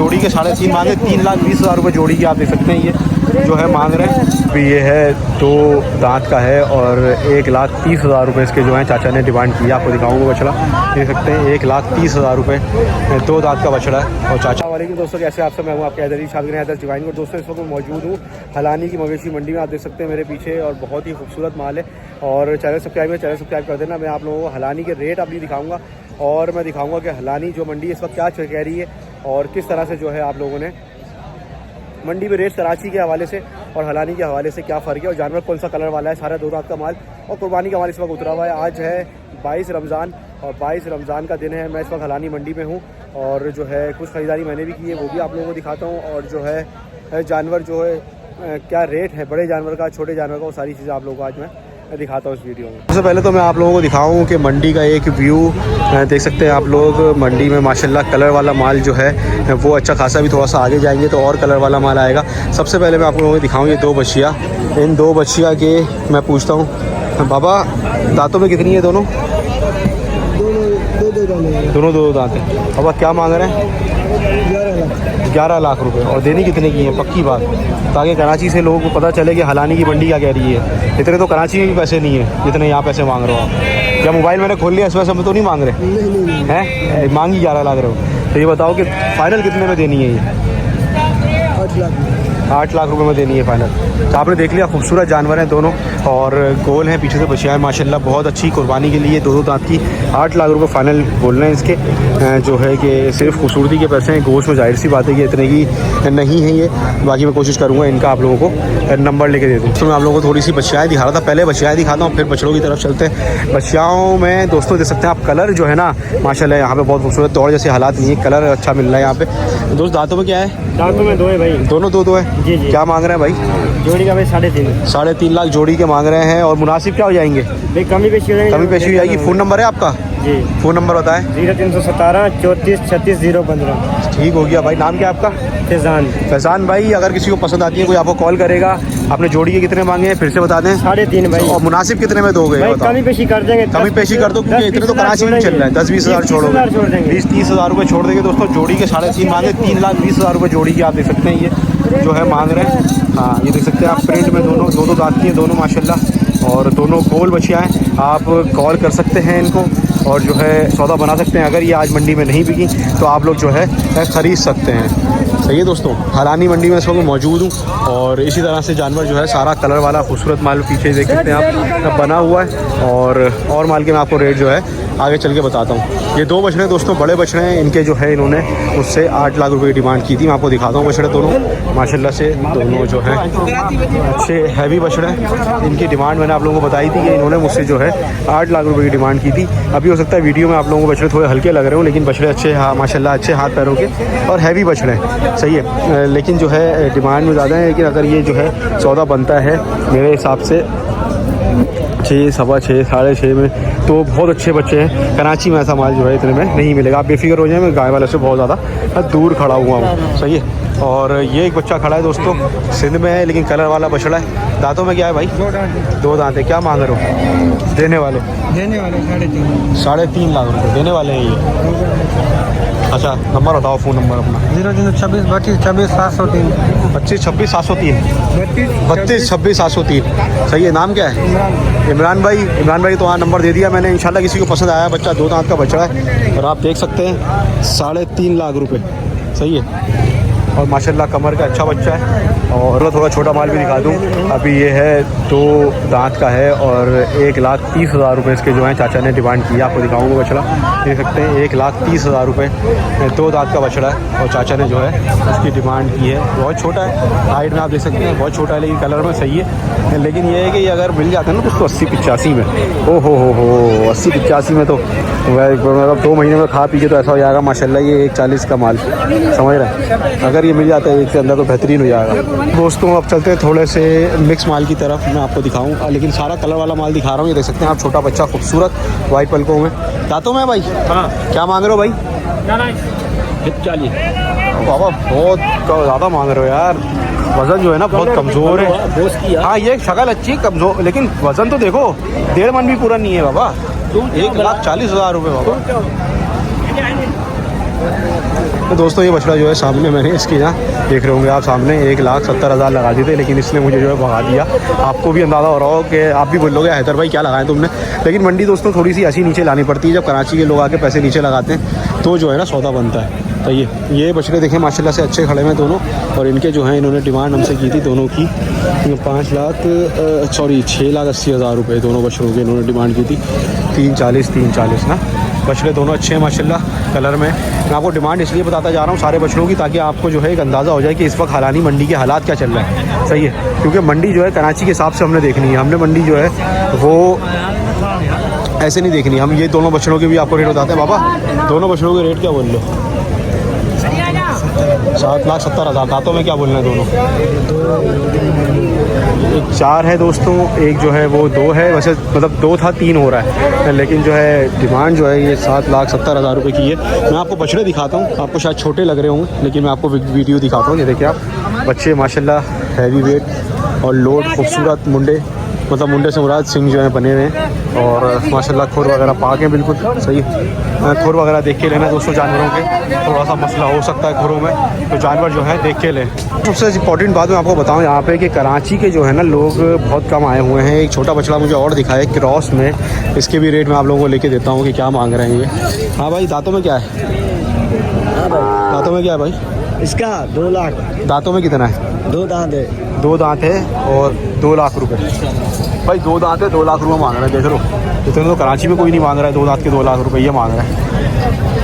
जोड़ी के 3.5 मांगे, 3,20,000 रुपये जोड़ी की आप देख सकते हैं। ये जो है मांग रहे हैं। अभी ये है 2 दांत का है और 1,30,000 रुपये इसके जो है चाचा ने डिमांड की। आपको दिखाऊंगा बछड़ा, देख सकते हैं 1,30,000 रुपये 2 दांत का बछड़ा है। और चाचा वालेकुम दोस्तों, कैसे आप सब? मैं हूँ आपके हैदर शाहगीर डिवाइन को। दोस्तों इस वक्त मौजूद हूँ हलानी की मवेशी मंडी में। आप देख सकते हैं मेरे पीछे और बहुत ही खूबसूरत माल है। और चैनल सब्सक्राइब कर देना। मैं आप लोगों को हलानी के रेट अभी दिखाऊंगा और मैं दिखाऊंगा कि हलानी जो मंडी इस वक्त क्या कह रही है और किस तरह से जो है आप लोगों ने मंडी में रेट कराची के हवाले से और हलानी के हवाले से क्या फ़र्क है और जानवर कौन सा कलर वाला है। सारा 2 दांत का माल और कुर्बानी का माल इस वक्त उतरा हुआ है। आज है 22 रमज़ान और 22 रमज़ान का दिन है। मैं इस वक्त हलानी मंडी में हूँ और जो है कुछ ख़रीदारी मैंने भी की है, वो भी आप लोगों को दिखाता हूँ। और जो है जानवर जो है क्या रेट है बड़े जानवर का, छोटे जानवर का, वो सारी चीज़ें आप लोगों को आज मैं दिखाता हूँ इस वीडियो में। सबसे पहले तो मैं आप लोगों को दिखाऊं कि मंडी का एक व्यू देख सकते हैं आप लोग। मंडी में माशाल्लाह कलर वाला माल जो है वो अच्छा खासा, भी थोड़ा सा आगे जाएंगे तो और कलर वाला माल आएगा। सबसे पहले मैं आप लोगों को दिखाऊं ये 2 बछिया। इन 2 बछिया के मैं पूछता हूँ बाबा दांतों में कितनी है? दोनों दो दांत है। बाबा क्या मांग रहे हैं? 11 लाख रुपए। और देनी कितने की है? पक्की बात, ताकि कराची से लोगों को पता चले कि हलानी की मंडी क्या कह रही है। इतने तो कराची में भी पैसे नहीं है जितने यहाँ पैसे मांग रहे हो आप। क्या मोबाइल मैंने खोल लिया इस वजह से तो नहीं मांग रहे हैं? मांगी 11 लाख रहे हो। तो ये बताओ कि फ़ाइनल कितने में देनी है? ये 8 लाख रुपए में देनी है फ़ाइनल। तो आपने देख लिया खूबसूरत जानवर हैं दोनों और गोल हैं, पीछे से बछिया है माशाल्लाह बहुत अच्छी कुर्बानी के लिए 2 दांत की। 8 लाख रुपए फ़ाइनल बोल रहे हैं इसके। जो है कि सिर्फ खूबसूरती के पैसे हैं, गोश्त में जाहिर सी बात है कि इतने की नहीं है ये। बाकी मैं कोशिश करूँगा इनका आप लोगों को नंबर लेके दे दूँ। तो मैं आप लोगों को थोड़ी सी बछियाएँ दिखा रहा था, पहले बछियाएँ दिखाता हूँ फिर बछड़ों की तरफ चलते हैं। बछियाओं में दोस्तों देख सकते हैं आप कलर जो है ना माशाल्लाह यहाँ पे बहुत खूबसूरत, दौड़ जैसे हालात नहीं है, कलर अच्छा मिल रहा है यहाँ पे। दोस्त दांतों में क्या है? दांतों में 2 है भाई। दोनों 2 है। जी। क्या मांग रहे हैं भाई? जोड़ी का भाई 3.5 लाख जोड़ी के मांग रहे हैं। और मुनासिब क्या हो जाएंगे? कमी पेशी हो जाएगी। फ़ोन नंबर है आपका? जी। फ़ोन नंबर बताएं। 0317 34 36 015। ठीक हो गया भाई। नाम क्या है आपका? फैज़ान भाई। अगर किसी को पसंद आती है कोई आपको कॉल करेगा। आपने जोड़ी के कितने मांगे हैं फिर से बता दें? 3.5 भाई। और मुनासिब कितने में दोगे? कमी पेशी कर देंगे। कमी पेशी कर दो क्योंकि इतने तो कराची में चल रहा है। 10-20 हज़ार छोड़ोगे? 20-30 हज़ार रुपये छोड़ देंगे दोस्तों। जोड़ी के 3.5 मांगे, 3,20,000 रुपये जोड़ी की आप देख सकते हैं। ये जो है मांग रहे हैं। हाँ ये देख सकते हैं आप प्रिंट में दोनों 2 दांत की हैं दोनों माशाल्लाह और दोनों गोल बछिया हैं। आप कॉल कर सकते हैं इनको और जो है सौदा बना सकते हैं। अगर ये आज मंडी में नहीं बिकी तो आप लोग जो है ख़रीद सकते हैं। सही है दोस्तों, हलानी मंडी में इस वक्त मौजूद हूँ और इसी तरह से जानवर जो है सारा कलर वाला खूबसूरत माल पीछे देख सकते हैं आप बना हुआ है। और माल के मैं आपको रेट जो है आगे चल के बताता हूँ। ये 2 बछड़े दोस्तों बड़े बछड़े हैं। इनके जो है इन्होंने मुझसे 8 लाख रुपए की डिमांड की थी। मैं आपको दिखाता हूँ बछड़े दोनों माशाल्लाह से दोनों जो है अच्छे हैवी बछड़े हैं। इनकी डिमांड मैंने आप लोगों को बताई थी कि इन्होंने मुझसे जो है 8 लाख रुपए की डिमांड की थी। अभी हो सकता है वीडियो में आप लोगों को बछड़े थोड़े हल्के लग रहे हो लेकिन बछड़े अच्छे माशाल्लाह अच्छे हाथ पैरों के और हैवी बछड़े हैं। सही है, लेकिन जो है डिमांड में ज़्यादा है। लेकिन अगर ये जो है सौदा बनता है मेरे हिसाब से 6, 6.25, 6.5 में तो बहुत अच्छे बच्चे हैं। कराची में ऐसा माल जो है इतने में नहीं मिलेगा। आप बेफिक्र हो जाए, मैं गाय वाले से बहुत ज़्यादा दूर खड़ा हुआ हूँ। सही है। और ये एक बच्चा खड़ा है दोस्तों, सिंध में है लेकिन कलर वाला बछड़ा है। दांतों में क्या है भाई? 2 दांत है। क्या मांग रहे हो? देने वाले 3.5 लाख रुपये देने वाले हैं ये। अच्छा नंबर बताओ, फ़ोन नंबर अपना। 0326 32 26 703। 25 26 703 32 26 703। सही है। नाम क्या है? इमरान भाई। इमरान भाई तो हाँ नंबर दे दिया मैंने। इंशाल्लाह किसी को पसंद आया बच्चा 2 दांत का बछड़ा है और आप देख सकते हैं 3.5 लाख रुपए। सही है। और माशाल्लाह कमर का अच्छा बच्चा है। और थोड़ा छोटा माल भी दिखा दूँ। अभी ये है 2 दांत का है और 1,30,000 रुपये इसके जो हैं चाचा ने डिमांड की। आपको दिखाऊंगा बछड़ा, देख सकते हैं 1,30,000 रुपये 2 दांत का बछड़ा है और चाचा ने जो है उसकी डिमांड की है। बहुत छोटा है, हाइट में आप देख सकते हैं बहुत छोटा है लेकिन कलर में सही है। लेकिन ये है कि अगर मिल जाता है ना दोस्तों 80-85 में, ओ हो 80-85 में तो मतलब 2 महीने में खा पी के तो ऐसा हो जाएगा माशाल्लाह। ये 1,40 का माल समझ रहे हैं। अगर ये मिल जाता है 1 के अंदर तो बेहतरीन हो जाएगा दोस्तों। अब चलते हैं थोड़े से मिक्स माल की तरफ, मैं आपको दिखाऊं। लेकिन सारा कलर वाला माल दिखा रहा हूँ। ये देख सकते हैं आप छोटा बच्चा खूबसूरत वाइट पलकों में। दांतों में भाई? हाँ। क्या मांग रहे हो भाई? 40। बाबा बहुत ज़्यादा मांग रहे हो यार। वज़न जो है ना बहुत कमज़ोर है। हाँ ये शक्ल अच्छी कमज़ोर, लेकिन वज़न तो देखो 1.5 मन भी पूरा नहीं है बाबा। 1,40,000 रुपये बाबा। तो दोस्तों ये बछड़ा जो है सामने मैंने इसकी ना देख रहे होंगे आप सामने 1,70,000 लगा दी थे, लेकिन इसने मुझे जो है भगा दिया। आपको भी अंदाज़ा हो रहा हो कि आप भी बोलोगे हैदर भाई क्या लगाएं तुमने, लेकिन मंडी दोस्तों थोड़ी सी ऐसी नीचे लानी पड़ती है। जब कराची के लोग आके पैसे नीचे लगाते हैं तो जो है ना सौदा बनता है। तो ये बछड़े देखें माशाल्लाह से अच्छे खड़े हैं दोनों, और इनके जो हैं इन्होंने डिमांड हमसे की थी दोनों की 6,80,000 रुपये दोनों बछड़ों की इन्होंने डिमांड की थी। 340 ना बछड़े दोनों अच्छे हैं माशाल्लाह कलर में। मैं आपको डिमांड इसलिए बताता जा रहा हूँ सारे बछड़ों की, ताकि आपको जो है एक अंदाज़ा हो जाए कि इस वक्त हालानी मंडी के हालात क्या चल रहे हैं। सही है, क्योंकि मंडी जो है कराची के हिसाब से हमने देखनी है। हमने मंडी जो है वो ऐसे नहीं देखनी। हम ये दोनों बछड़ों के भी आपको रेट बताते हैं। बाबा दोनों बछड़ों के रेट क्या बोल लो? 7,70,000। दांतों में क्या बोलना है दोनों? एक 4 है दोस्तों, एक जो है वो 2 है। वैसे मतलब 2 था 3 हो रहा है, लेकिन जो है डिमांड जो है ये 7,70,000 रुपये की है। मैं आपको बछड़े दिखाता हूँ, आपको शायद छोटे लग रहे होंगे, लेकिन मैं आपको वीडियो दिखाता हूँ। ये देखिए आप बच्चे माशाल्लाह हैवी वेट और लोड खूबसूरत मुंडे, मतलब मुंडे से मुराद सिंह जो है बने हुए हैं, और माशाल्लाह खुर वगैरह पाक हैं बिल्कुल सही। खुर वगैरह देख के लेना दोस्तों जानवरों के, थोड़ा सा मसला हो सकता है खुरों में, तो जानवर जो है देख के लें। सबसे इम्पॉर्टेंट बात मैं आपको बताऊं यहाँ पे कि कराची के जो है ना लोग बहुत कम आए हुए हैं। एक छोटा बछड़ा मुझे और दिखाया क्रॉस में, इसके भी रेट मैं आप लोगों को लेके देता हूँ कि क्या मांग रहे हैं ये। हाँ भाई दांतों में क्या है? दांतों में क्या है भाई इसका? 2 लाख। दांतों में कितना है? 2 दांत है। 2 दांत है और 2 लाख रुपए भाई। 2 दांत है 2 लाख रुपए मांग रहे हैं, देख लो। इतने तो कराची में कोई नहीं मांग रहा है 2 दांत के 2 लाख रुपए, ये मांग रहे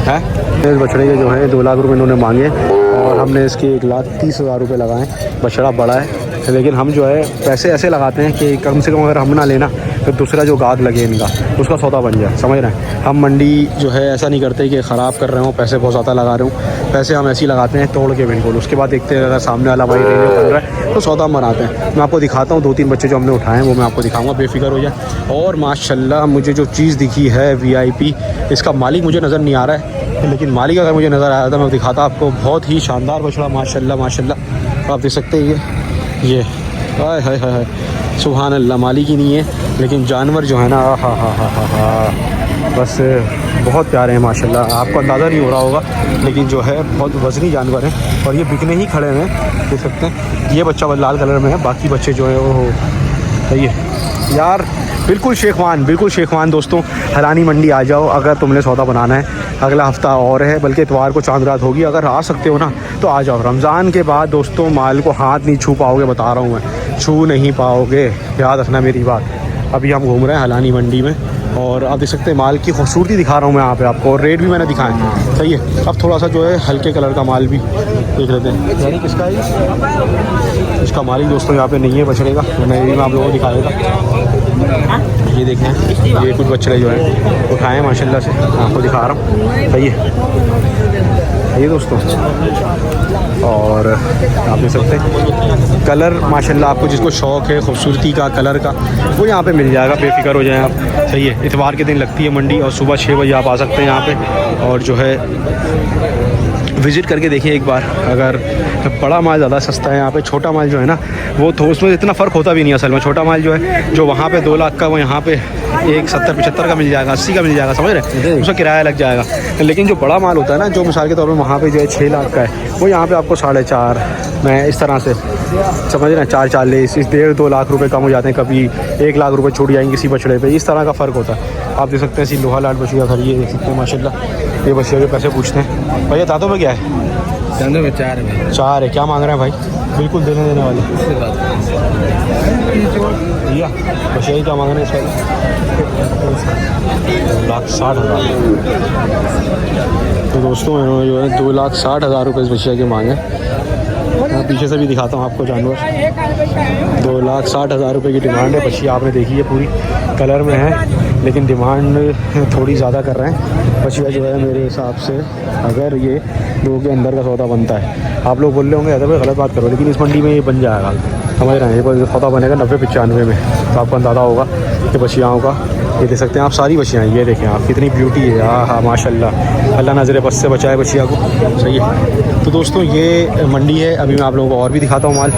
हैं। इस बछड़े के जो है 2 लाख रुपए इन्होंने मांगे, और हमने इसके 1,30,000 रुपए लगाए। बछड़ा बड़ा है, लेकिन हम जो है पैसे ऐसे लगाते हैं कि कम से कम अगर हम ना लेना तो दूसरा जो गाहक लगे इनका उसका सौदा बन जाए, समझ रहे हैं। हम मंडी जो है ऐसा नहीं करते कि ख़राब कर रहे हो, पैसे बहुत ज़्यादा लगा रहे हो। पैसे हम ऐसे ही लगाते हैं तोड़ के बिल्कुल, उसके बाद देखते हैं अगर सामने वाला भाई रेट बन रहा है तो सौदा बनाते हैं। मैं आपको दिखाता हूँ 2-3 बच्चे जो हमने उठाए हैं वो मैं आपको दिखाऊंगा, बेफिक्र हो जाए। और माशाल्लाह मुझे जो चीज़ दिखी है VIP, इसका मालिक मुझे नज़र नहीं आ रहा है, लेकिन मालिक अगर मुझे नज़र आया था मैं दिखाता आपको। बहुत ही शानदार बछड़ा माशाल्लाह माशाल्लाह, आप देख सकते हैं ये हाय हाय हाय सुभान अल्लाह। मालिक ही नहीं है, लेकिन जानवर जो है ना हा बस बहुत प्यारे हैं माशाल्लाह। आपको अंदाज़ा नहीं हो रहा होगा, लेकिन जो है बहुत वज़नी जानवर हैं, और ये बिकने ही खड़े हैं, देख सकते हैं। ये बच्चा लाल कलर में है, बाकी बच्चे जो है वो सही है यार। बिल्कुल शेखवान दोस्तों, हलानी मंडी आ जाओ अगर तुमने सौदा बनाना है। अगला हफ्ता और है, बल्कि इतवार को चांद रात होगी। अगर आ सकते हो ना तो आ जाओ। रमज़ान के बाद दोस्तों माल को हाथ नहीं छू पाओगे, बता रहा हूँ मैं, छू नहीं पाओगे, याद रखना मेरी बात। अभी हम घूम रहे हैं हलानी मंडी में, और आप देख सकते हैं माल की खूबसूरती दिखा रहा हूँ मैं यहाँ पे आपको, और रेट भी मैंने दिखाए हैं, सही है। अब थोड़ा सा जो है हल्के कलर का माल भी देख लेते हैं। यानी किसका है? इसका मालिक दोस्तों यहाँ पे नहीं है बछड़े का, मैं ये आप लोगों को दिखाएगा। ये देखें, ये कुछ बछड़े जो हैं उठाए हैं माशाल्लाह से, आपको दिखा रहा हूँ, सही है ये दोस्तों। और आप देख सकते हैं कलर माशाल्लाह, आपको जिसको शौक़ है खूबसूरती का कलर का वो यहाँ पे मिल जाएगा, बेफिक्र हो जाए आप, सही है। इतवार के दिन लगती है मंडी, और सुबह 6 बजे आप आ सकते हैं यहाँ पे, और जो है विज़िट करके देखिए एक बार। अगर बड़ा माल ज़्यादा सस्ता है यहाँ पे, छोटा माल जो है ना वो तो उसमें इतना फ़र्क होता भी नहीं असल में। छोटा माल जो है जो वहाँ पे 2 लाख का, वो यहाँ पे 70-75 का मिल जाएगा, 80 का मिल जाएगा, समझ रहे, उसका किराया लग जाएगा। लेकिन जो बड़ा माल होता है ना, जो मिसाल के तौर पर वहाँ पे जो है 6 लाख का है, वो यहाँ पे आपको 4.5 में इस तरह से, समझ रहे हैं, 440, 1.5-2 लाख रुपए कम हो जाते हैं, कभी 1 लाख रुपए छूट जाएंगे किसी बछड़े पे, इस तरह का फ़र्क होता है। आप देख सकते हैं ऐसी लोहा लाट बछिया खड़ी है, देख सकते हैं माशाल्लाह। ये बछिया के पैसे पूछते हैं। भैया दांतों में क्या है? दांतों में 4 है। 4 है। क्या मांग रहे हैं भाई? बिल्कुल देने वाले। भैया बछिया क्या मांग रहे हैं इसका? 2,60,000। तो दोस्तों इन्होंने जो है 2,60,000 रुपये इस बछिया के मांगे। मैं पीछे से भी दिखाता हूँ आपको जानवर। 2,60,000 रुपये की डिमांड है। बछिया आपने देखी है पूरी कलर में है, लेकिन डिमांड थोड़ी ज़्यादा कर रहे हैं। बछिया जो है मेरे हिसाब से अगर ये 2 के अंदर का सौदा बनता है, आप लोग बोल रहे होंगे अगर गलत बात करो, लेकिन इस मंडी में ये बन जाएगा, समझ रहे हैं। ये सौदा बनेगा 90-95 में, तो आपको अंदाज़ा होगा कि बछियाओं का। ये देख सकते हैं आप सारी बछियाँ, ये देखें आप कितनी ब्यूटी है। हाँ माशाल्लाह, अल्लाह नज़र बस से बचाए बछिया को, सही है। तो दोस्तों ये मंडी है। अभी मैं आप लोगों को और भी दिखाता हूँ माल।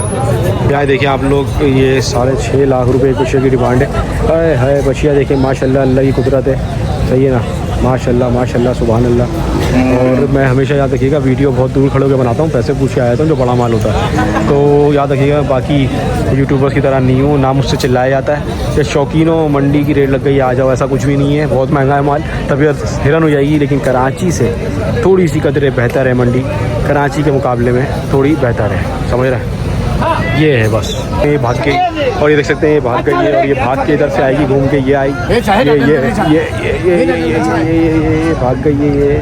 यहाँ देखिए आप लोग, ये 6.5 लाख रुपये बछिया की डिमांड है। हाय हाय बछिया देखें माशाल्लाह, अल्लाह की कुदरत है, सही है ना। माशाल्लाह माशाल्लाह सुभान अल्लाह। और मैं हमेशा याद रखिएगा वीडियो बहुत दूर खड़े होकर बनाता हूँ, पैसे पूछ के आया था जो बड़ा माल होता है, तो याद रखिएगा बाकी यूट्यूबर्स की तरह नहीं हूँ, ना मुझसे चिल्लाया जाता है कि शौकीनों मंडी की रेट लग गई आ जाओ, ऐसा कुछ भी नहीं है। बहुत महंगा है माल, तबीयत हिरन हो जाएगी, लेकिन कराची से थोड़ी सी कदरें बेहतर है मंडी, कराची के मुकाबले में थोड़ी बेहतर है, समझ रहे हैं। ये है बस, ये भाग के, और ये देख सकते हैं ये भाग गई है, और ये भाग के इधर से आएगी घूम के, ये आई, ये भाग गई है ये,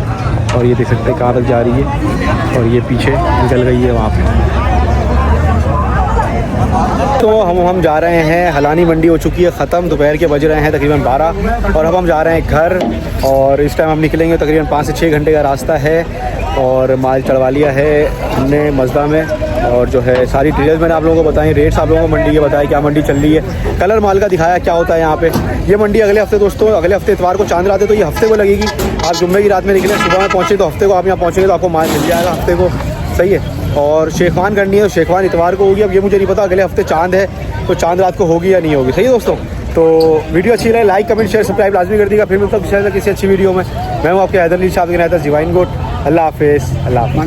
और ये देख सकते हैं कार जा रही है, और ये पीछे निकल गई है वहाँ पे। तो हम जा रहे हैं, हलानी मंडी हो चुकी है ख़त्म, दोपहर के बज रहे हैं तकरीबन 12, और अब हम जा रहे हैं घर, और इस टाइम हम निकलेंगे तकरीबन 5 से 6 घंटे का रास्ता है, और माल चढ़वा लिया है हमने मज़दा में, और जो है सारी डिटेल्स मैंने आप लोगों को बताई, रेट्स आप लोगों को मंडी के बताए, क्या मंडी चल रही है, कलर माल का दिखाया क्या होता है यहाँ पे। ये मंडी अगले हफ्ते दोस्तों, अगले हफ्ते इतवार को चांद रात है, तो ये हफ्ते को लगेगी। आप जुम्मे की रात में निकले, सुबह में पहुँचे, तो हफ्ते को आप यहाँ पहुँचेंगे तो आपको माल मिल जाएगा हफ्ते को, सही है। और शेखवान करनी है तो शेखवान इतवार को होगी, अब ये मुझे नहीं पता अगले हफ्ते चांद है तो चांद रात को होगी या नहीं होगी, सही है दोस्तों। तो वीडियो अच्छी लगे लाइक कमेंट शेयर सब्सक्राइब लाजमी कर दीजिएगा, फिर मिलता हूं किसी अच्छी वीडियो में। मैं हूँ आपके हैदर अली शाह, डिवाइन गोट। अल्लाह हाफिज़, अल्लाह हाफिज़।